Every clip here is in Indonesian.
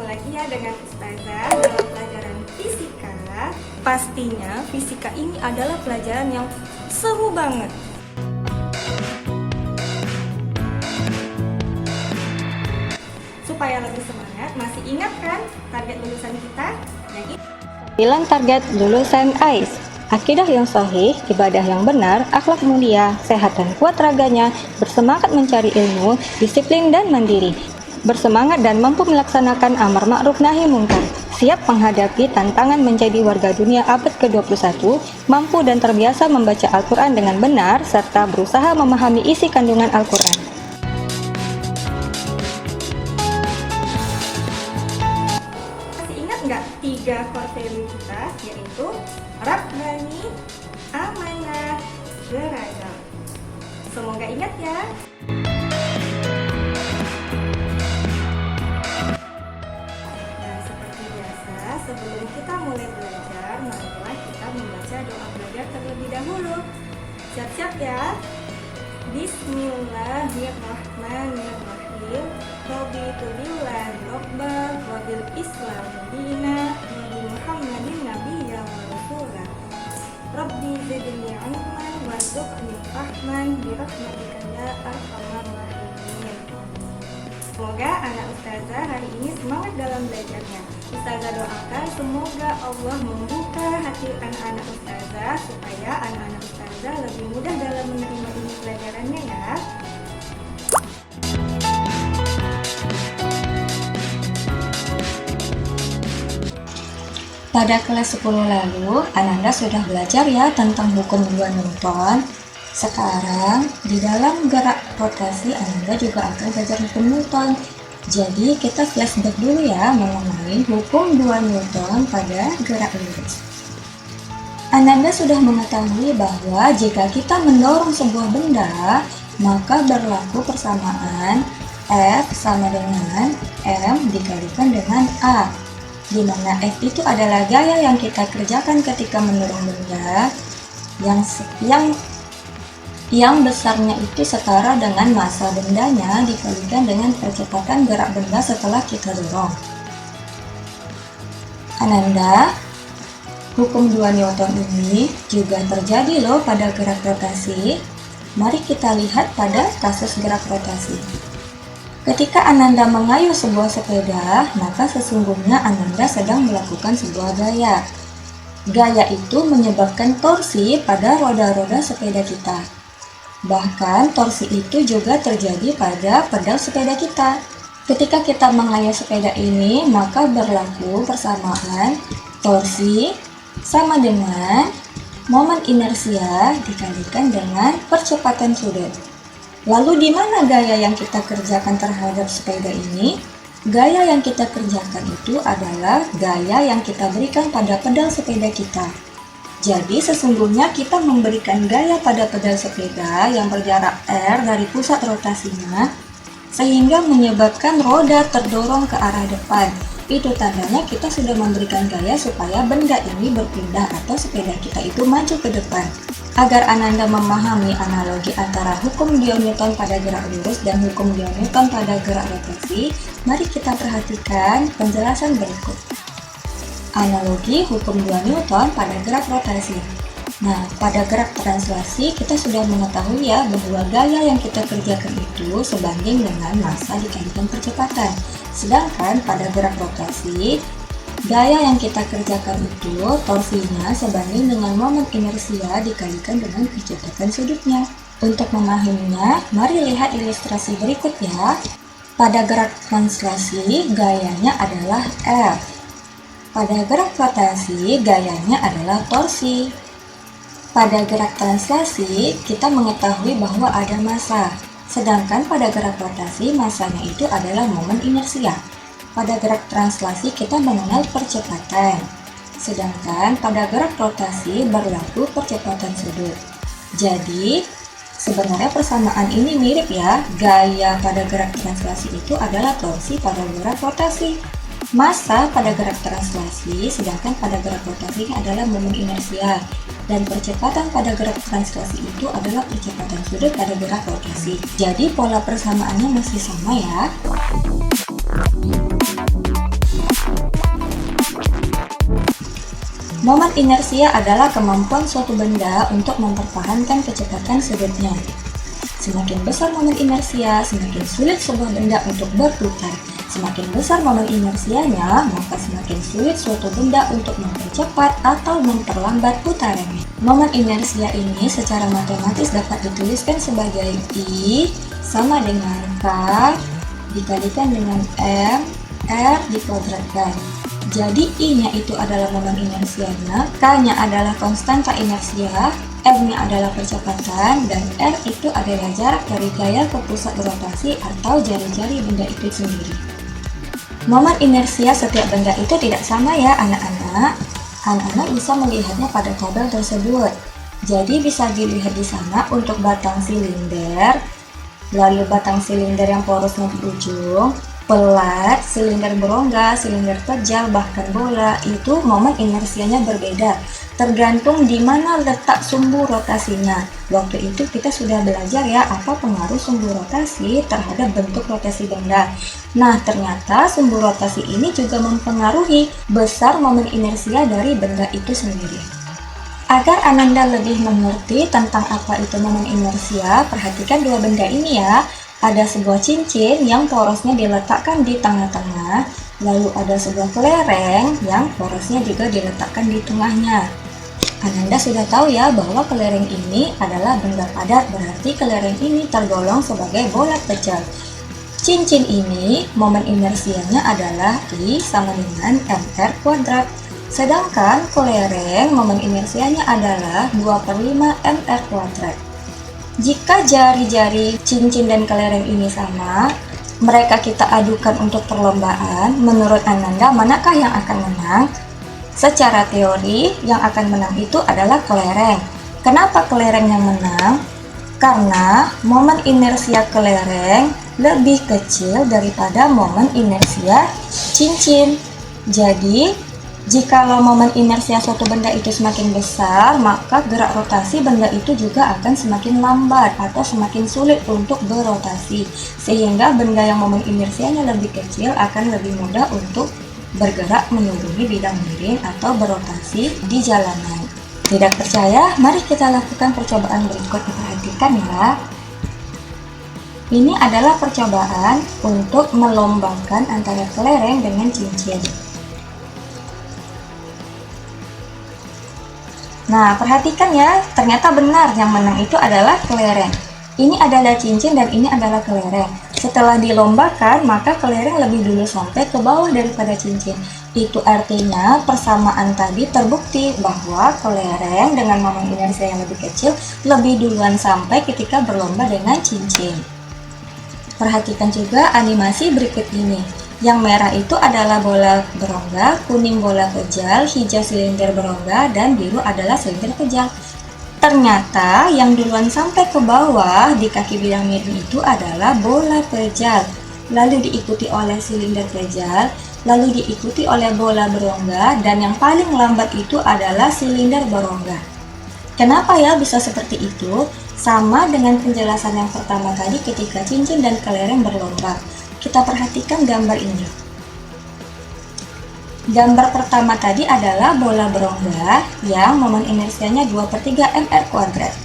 Ketemu lagi ya dengan Ustazah dalam pelajaran fisika. Pastinya fisika ini adalah pelajaran yang seru banget. Supaya lebih semangat, masih ingat kan target lulusan kita? Yang 9 target lulusan AIS. Akidah yang sahih, ibadah yang benar, akhlak mulia, sehat dan kuat raganya, bersemangat mencari ilmu, disiplin dan mandiri, bersemangat dan mampu melaksanakan amar ma'ruf nahi mungkar, siap menghadapi tantangan menjadi warga dunia abad ke-21, mampu dan terbiasa membaca Al-Quran dengan benar, serta berusaha memahami isi kandungan Al-Quran. masih ingat nggak 3 core value kita, yaitu Rabbani, amanah, beragam. Semoga ingat ya. Nah, seperti biasa, sebelum kita mulai belajar, marilah kita membaca doa belajar terlebih dahulu. Siap-siap ya. Bismillahirrahmanirrahim. Raditu billahi rabban wa bil Islam dina wa bi Muhammadin nabiyyan wa rasulah. Rabbi zidni ilman warzuqni fahman bi rahmatika ya arhamar rahimin. Semoga anak Ustazah hari ini semangat dalam belajarnya. Ustazah doakan semoga Allah membuka hati anak-anak Ustazah supaya anak-anak Ustazah lebih mudah dalam menerima ini pelajarannya ya. Pada kelas 10 lalu, Ananda sudah belajar ya tentang hukum 2 Newton. Sekarang, di dalam gerak rotasi, Ananda juga akan belajar hukum Newton. Jadi, kita flashback dulu ya mengenai hukum 2 Newton pada gerak lurus. Ananda sudah mengetahui bahwa jika kita mendorong sebuah benda, maka berlaku persamaan F sama dengan M dikalikan dengan A, di mana F itu adalah gaya yang kita kerjakan ketika mendorong benda yang besarnya itu setara dengan massa bendanya dikalikan dengan percepatan gerak benda setelah kita dorong. Ananda, hukum 2 Newton ini juga terjadi loh pada gerak rotasi. Mari kita lihat pada kasus gerak rotasi. Ketika Ananda mengayuh sebuah sepeda, maka sesungguhnya Ananda sedang melakukan sebuah gaya. Gaya itu menyebabkan torsi pada roda-roda sepeda kita. Bahkan torsi itu juga terjadi pada pedal sepeda kita. Ketika kita mengayuh sepeda ini, maka berlaku persamaan torsi sama dengan momen inersia dikalikan dengan percepatan sudut. Lalu di mana gaya yang kita kerjakan terhadap sepeda ini? Gaya yang kita kerjakan itu adalah gaya yang kita berikan pada pedal sepeda kita. Jadi sesungguhnya kita memberikan gaya pada pedal sepeda yang berjarak R dari pusat rotasinya, sehingga menyebabkan roda terdorong ke arah depan. Itu tandanya kita sudah memberikan gaya supaya benda ini berpindah atau sepeda kita itu maju ke depan. Agar Ananda memahami analogi antara hukum 2 Newton pada gerak lurus dan hukum 2 Newton pada gerak rotasi, mari kita perhatikan penjelasan berikut. Analogi hukum 2 Newton pada gerak rotasi. Nah, pada gerak translasi kita sudah mengetahui ya bahwa gaya yang kita kerjakan itu sebanding dengan massa dikalikan percepatan. Sedangkan pada gerak rotasi, gaya yang kita kerjakan itu torsinya sebanding dengan momen inersia dikalikan dengan kecepatan sudutnya. Untuk memahaminya, mari lihat ilustrasi berikut ya. Pada gerak translasi, gayanya adalah F. Pada gerak rotasi, gayanya adalah torsi. Pada gerak translasi, kita mengetahui bahwa ada massa. Sedangkan pada gerak rotasi, massanya itu adalah momen inersia. Pada gerak translasi kita mengenal percepatan, sedangkan pada gerak rotasi berlaku percepatan sudut. Jadi, sebenarnya persamaan ini mirip ya, gaya pada gerak translasi itu adalah torsi pada gerak rotasi. Massa pada gerak translasi, sedangkan pada gerak rotasi adalah momen inersia. Dan percepatan pada gerak translasi itu adalah percepatan sudut pada gerak rotasi. Jadi pola persamaannya masih sama ya. Momen inersia adalah kemampuan suatu benda untuk mempertahankan kecepatan sudutnya. Semakin besar momen inersia, semakin sulit sebuah benda untuk berputar. Semakin besar momen inersianya, maka semakin sulit suatu benda untuk mempercepat atau memperlambat putarannya. Momen inersia ini secara matematis dapat dituliskan sebagai I sama dengan K dikalikan dengan M, R dikuadratkan. Jadi I-nya itu adalah momen inersianya, K-nya adalah konstanta inersia, M-nya adalah percepatan, dan R itu adalah jarak dari gaya ke pusat rotasi atau jari-jari benda itu sendiri. Momen inersia setiap benda itu tidak sama ya anak-anak. Anak-anak bisa melihatnya pada tabel tersebut. Jadi bisa dilihat di sana untuk batang silinder, lalu batang silinder yang porosnya di ujung, pelat, silinder berongga, silinder kejal, bahkan bola, itu momen inersianya berbeda. Tergantung di mana letak sumbu rotasinya. Waktu itu kita sudah belajar ya apa pengaruh sumbu rotasi terhadap bentuk rotasi benda. Nah, ternyata sumbu rotasi ini juga mempengaruhi besar momen inersia dari benda itu sendiri. Agar Ananda lebih mengerti tentang apa itu momen inersia, perhatikan dua benda ini ya. Ada sebuah cincin yang porosnya diletakkan di tengah-tengah, lalu ada sebuah kelereng yang porosnya juga diletakkan di tengahnya. Ananda sudah tahu ya bahwa kelereng ini adalah benda padat, berarti kelereng ini tergolong sebagai bola pecel. Cincin ini momen inersianya adalah I sama dengan mr kuadrat. Sedangkan kelereng momen inersianya adalah 2/5 mr kuadrat. Jika jari-jari cincin dan kelereng ini sama, mereka kita adukan untuk perlombaan, menurut Ananda manakah yang akan menang? Secara teori, yang akan menang itu adalah kelereng. Kenapa kelereng yang menang? Karena momen inersia kelereng lebih kecil daripada momen inersia cincin. Jadi, jikalau momen inersia suatu benda itu semakin besar, maka gerak rotasi benda itu juga akan semakin lambat atau semakin sulit untuk berotasi. Sehingga benda yang momen inersianya lebih kecil akan lebih mudah untuk bergerak menyeluruhi bidang miring atau berotasi di jalanan. Tidak percaya? Mari kita lakukan percobaan berikut, diperhatikan ya. Ini adalah percobaan untuk melombakan antara kelereng dengan cincin. Nah, perhatikan ya, ternyata benar yang menang itu adalah kelereng. Ini adalah cincin dan ini adalah kelereng. Setelah dilombakan, maka kelereng lebih dulu sampai ke bawah daripada cincin. Itu artinya persamaan tadi terbukti bahwa kelereng dengan momen inersia yang lebih kecil lebih duluan sampai ketika berlomba dengan cincin. Perhatikan juga animasi berikut ini. Yang merah itu adalah bola berongga, kuning bola kejal, hijau silinder berongga, dan biru adalah silinder kejal. Ternyata yang duluan sampai ke bawah di kaki bidang miring itu adalah bola kejal, lalu diikuti oleh silinder kejal, lalu diikuti oleh bola berongga, dan yang paling lambat itu adalah silinder berongga. Kenapa ya bisa seperti itu? Sama dengan penjelasan yang pertama tadi ketika cincin dan kelereng berlomba. Kita perhatikan gambar ini. Gambar pertama tadi adalah bola berongga yang momen inersianya 2/3 mr kuadrat.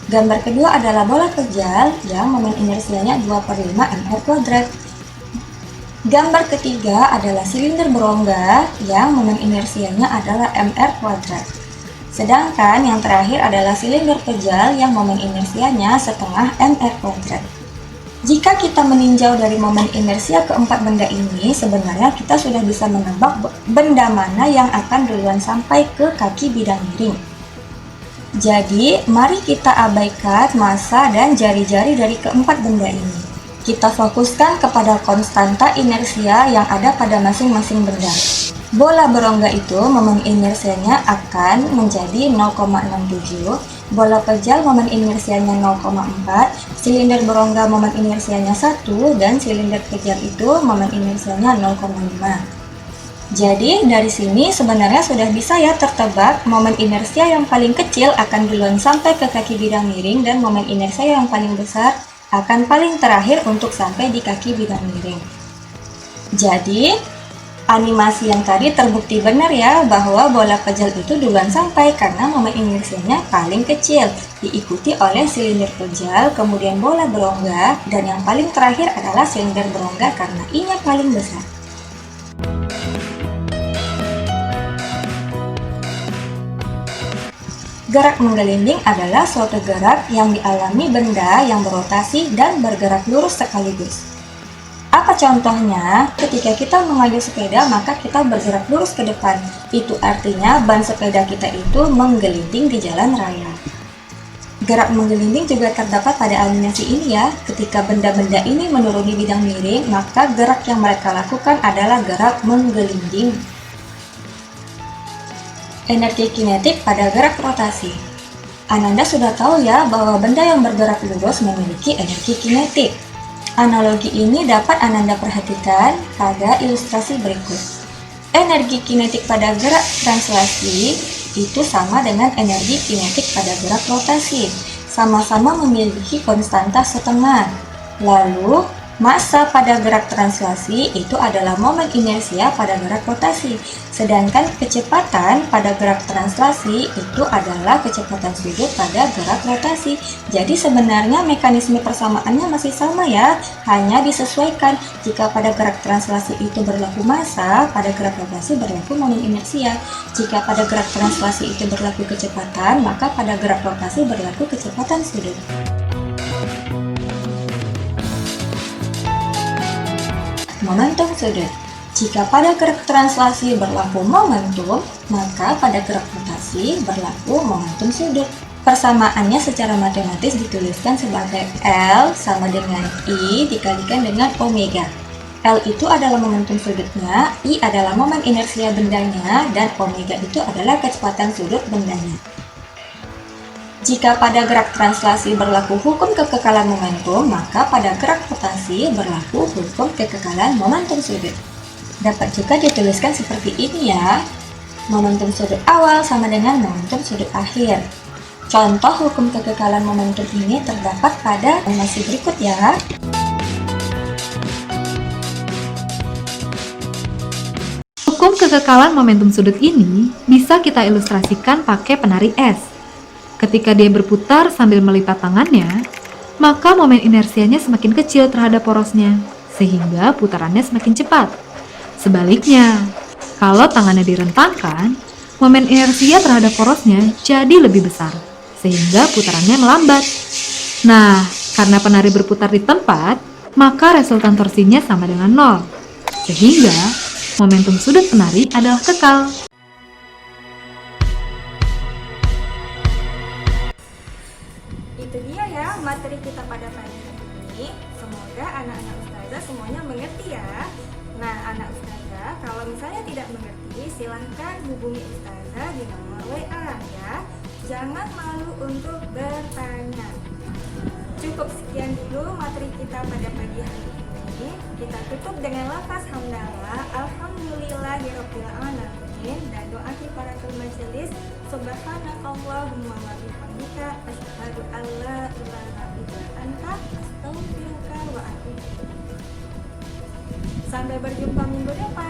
Gambar kedua adalah bola kejal yang momen inersianya 2/5 mr kuadrat. Gambar ketiga adalah silinder berongga yang momen inersianya adalah mr kuadrat. Sedangkan yang terakhir adalah silinder kejal yang momen inersianya setengah mr kuadrat. Jika kita meninjau dari momen inersia keempat benda ini, sebenarnya kita sudah bisa menebak benda mana yang akan duluan sampai ke kaki bidang miring. Jadi, mari kita abaikan massa dan jari-jari dari keempat benda ini. Kita fokuskan kepada konstanta inersia yang ada pada masing-masing benda. Bola berongga itu momen inersianya akan menjadi 0,67, bola kejal momen inersianya 0,4, silinder berongga momen inersianya 1, dan silinder kejal itu momen inersianya 0,5. Jadi dari sini sebenarnya sudah bisa ya tertebak momen inersia yang paling kecil akan duluan sampai ke kaki bidang miring dan momen inersia yang paling besar akan paling terakhir untuk sampai di kaki bidang miring. Jadi Animasi yang tadi terbukti benar ya bahwa bola pejal itu duluan sampai karena momen inersianya paling kecil, diikuti oleh silinder pejal, kemudian bola berongga, dan yang paling terakhir adalah silinder berongga karena I-nya paling besar. Gerak menggelinding adalah suatu gerak yang dialami benda yang berotasi dan bergerak lurus sekaligus. Apa contohnya? Ketika kita mengayuh sepeda, maka kita bergerak lurus ke depan. Itu artinya ban sepeda kita itu menggelinding di jalan raya. Gerak menggelinding juga terdapat pada animasi ini ya. Ketika benda-benda ini menuruni bidang miring, maka gerak yang mereka lakukan adalah gerak menggelinding. Energi kinetik pada gerak rotasi. Ananda sudah tahu ya bahwa benda yang bergerak lurus memiliki energi kinetik. Analogi ini dapat Ananda perhatikan pada ilustrasi berikut. Energi kinetik pada gerak translasi itu sama dengan energi kinetik pada gerak rotasi. Sama-sama memiliki konstanta setengah. Lalu, massa pada gerak translasi itu adalah momen inersia pada gerak rotasi. Sedangkan kecepatan pada gerak translasi itu adalah kecepatan sudut pada gerak rotasi. Jadi sebenarnya mekanisme persamaannya masih sama ya, hanya disesuaikan. Jika pada gerak translasi itu berlaku massa, pada gerak rotasi berlaku momen inersia. Jika pada gerak translasi itu berlaku kecepatan, maka pada gerak rotasi berlaku kecepatan sudut. Momentum sudut. Jika pada gerak translasi berlaku momentum, maka pada gerak rotasi berlaku momentum sudut. Persamaannya secara matematis dituliskan sebagai L sama dengan I dikalikan dengan omega. L itu adalah momentum sudutnya, I adalah momen inersia bendanya, dan omega itu adalah kecepatan sudut bendanya. Jika pada gerak translasi berlaku hukum kekekalan momentum, maka pada gerak rotasi berlaku hukum kekekalan momentum sudut. Dapat juga dituliskan seperti ini ya. Momentum sudut awal sama dengan momentum sudut akhir. Contoh hukum kekekalan momentum ini terdapat pada animasi berikut ya. Hukum kekekalan momentum sudut ini bisa kita ilustrasikan pakai penari es. Ketika dia berputar sambil melipat tangannya, maka momen inersianya semakin kecil terhadap porosnya, sehingga putarannya semakin cepat. Sebaliknya, kalau tangannya direntangkan, momen inersia terhadap porosnya jadi lebih besar, sehingga putarannya melambat. Nah, karena penari berputar di tempat, maka resultan torsinya sama dengan 0, sehingga momentum sudut penari adalah kekal. Itu dia ya materi kita pada pagi ini. Semoga anak-anak ustazah semuanya mengerti ya. Nah, anak ustazah kalau misalnya tidak mengerti, silahkan hubungi ustazah di nomor WA ya. Jangan malu untuk bertanya. Cukup sekian dulu materi kita pada pagi hari ini. Kita tutup dengan lafaz hamdalah, alhamdulillahirabbil alamin, dan doa kifaratul majelis, subhanakallahumma wa bihamdika, asyhadu an la ilaha illa anta, astaghfiruka wa atubu ilaik. Sampai berjumpa minggu depan.